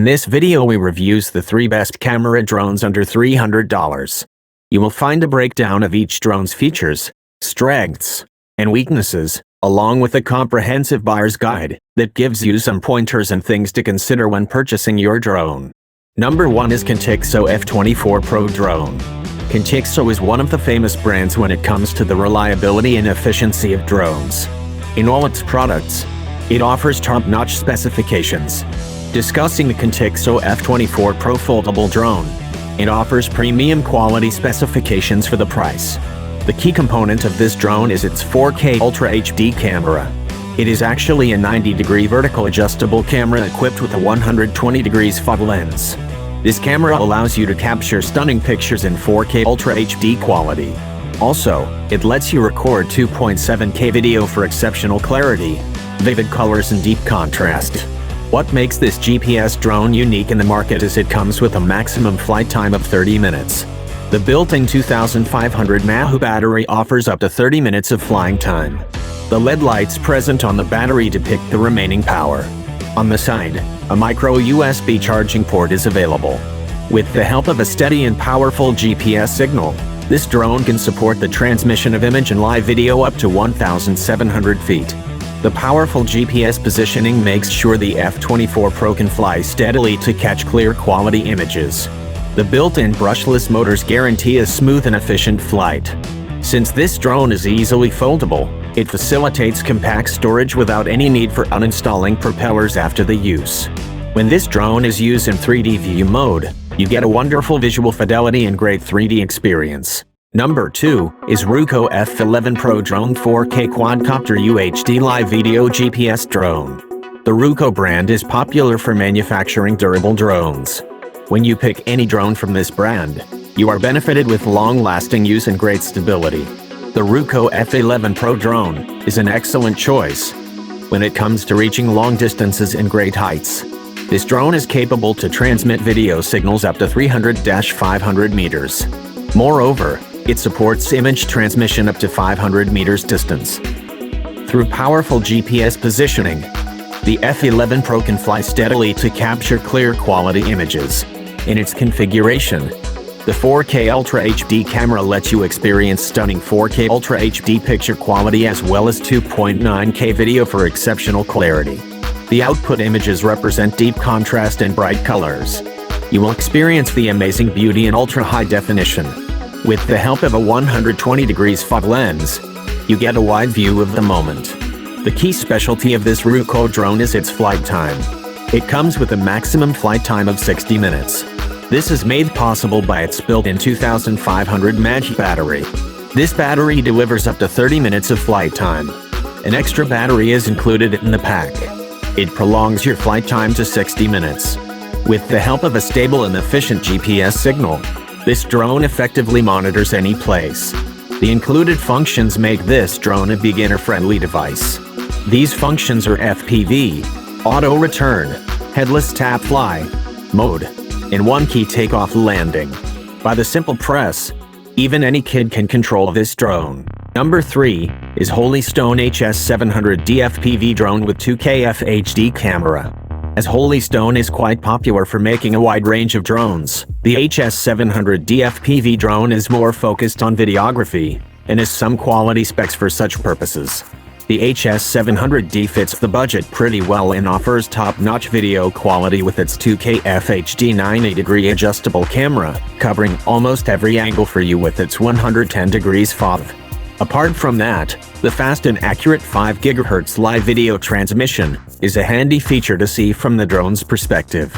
In this video we reviews the 3 best camera drones under $300. You will find a breakdown of each drone's features, strengths, and weaknesses, along with a comprehensive buyer's guide that gives you some pointers and things to consider when purchasing your drone. Number 1 is Contixo F24 Pro Drone. Contixo is one of the famous brands when it comes to the reliability and efficiency of drones. In all its products, it offers top-notch specifications. Discussing the Contixo F24 Pro foldable drone, it offers premium quality specifications for the price. The key component of this drone is its 4K Ultra HD camera. It is actually a 90-degree vertical adjustable camera equipped with a 120 degrees FOV lens. This camera allows you to capture stunning pictures in 4K Ultra HD quality. Also, it lets you record 2.7K video for exceptional clarity, vivid colors and deep contrast. What makes this GPS drone unique in the market is it comes with a maximum flight time of 30 minutes. The built-in 2500 mAh battery offers up to 30 minutes of flying time. The LED lights present on the battery depict the remaining power. On the side, a micro USB charging port is available. With the help of a steady and powerful GPS signal, this drone can support the transmission of image and live video up to 1,700 feet. The powerful GPS positioning makes sure the F24 Pro can fly steadily to catch clear quality images. The built-in brushless motors guarantee a smooth and efficient flight. Since this drone is easily foldable, it facilitates compact storage without any need for uninstalling propellers after the use. When this drone is used in 3D view mode, you get a wonderful visual fidelity and great 3D experience. Number 2 is Ruko F11 Pro Drone 4K Quadcopter UHD Live Video GPS Drone. The Ruko brand is popular for manufacturing durable drones. When you pick any drone from this brand, you are benefited with long-lasting use and great stability. The Ruko F11 Pro Drone is an excellent choice when it comes to reaching long distances and great heights. This drone is capable to transmit video signals up to 300-500 meters. Moreover, it supports image transmission up to 500 meters distance. Through powerful GPS positioning, the F11 Pro can fly steadily to capture clear quality images. In its configuration, the 4K Ultra HD camera lets you experience stunning 4K Ultra HD picture quality as well as 2.9K video for exceptional clarity. The output images represent deep contrast and bright colors. You will experience the amazing beauty in ultra-high definition. With the help of a 120 degrees FOV lens, you get a wide view of the moment. The key specialty of this Ruko drone is its flight time. It comes with a maximum flight time of 60 minutes. This is made possible by its built-in 2500 mAh battery. This battery delivers up to 30 minutes of flight time. An extra battery is included in the pack. It prolongs your flight time to 60 minutes. With the help of a stable and efficient GPS signal, this drone effectively monitors any place. The included functions make this drone a beginner-friendly device. These functions are FPV, auto return, headless tap fly mode, and one key takeoff landing. By the simple press, even any kid can control this drone. Number 3 is Holystone HS700D FPV drone with 2K FHD camera. As Holystone is quite popular for making a wide range of drones, the HS700D FPV drone is more focused on videography and has some quality specs for such purposes. The HS700D fits the budget pretty well and offers top-notch video quality with its 2K FHD 90-degree adjustable camera, covering almost every angle for you with its 110 degrees FOV. Apart from that, the fast and accurate 5 GHz live video transmission is a handy feature to see from the drone's perspective.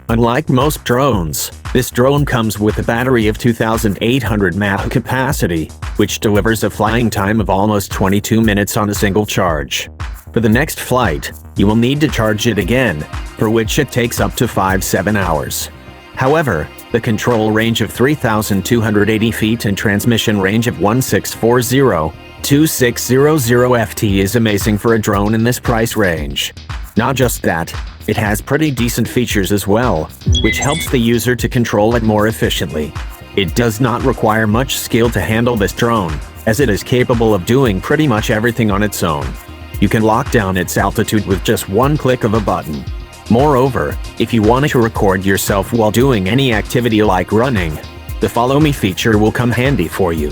Unlike most drones, this drone comes with a battery of 2800 mAh capacity, which delivers a flying time of almost 22 minutes on a single charge. For the next flight, you will need to charge it again, for which it takes up to 5-7 hours. However, the control range of 3,280 feet and transmission range of 1640-2600 FT is amazing for a drone in this price range. Not just that, it has pretty decent features as well, which helps the user to control it more efficiently. It does not require much skill to handle this drone, as it is capable of doing pretty much everything on its own. You can lock down its altitude with just one click of a button. Moreover, if you want to record yourself while doing any activity like running, the Follow Me feature will come handy for you.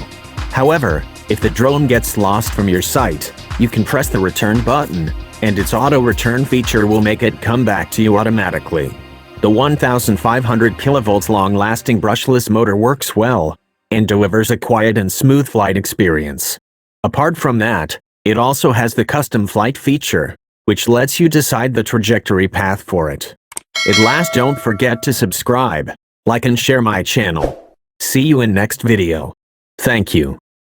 However, if the drone gets lost from your sight, you can press the return button, and its auto return feature will make it come back to you automatically. The 1500 kV long-lasting brushless motor works well and delivers a quiet and smooth flight experience. Apart from that, it also has the custom flight feature, which lets you decide the trajectory path for it. At last, don't forget to subscribe, like and share my channel. See you in next video. Thank you.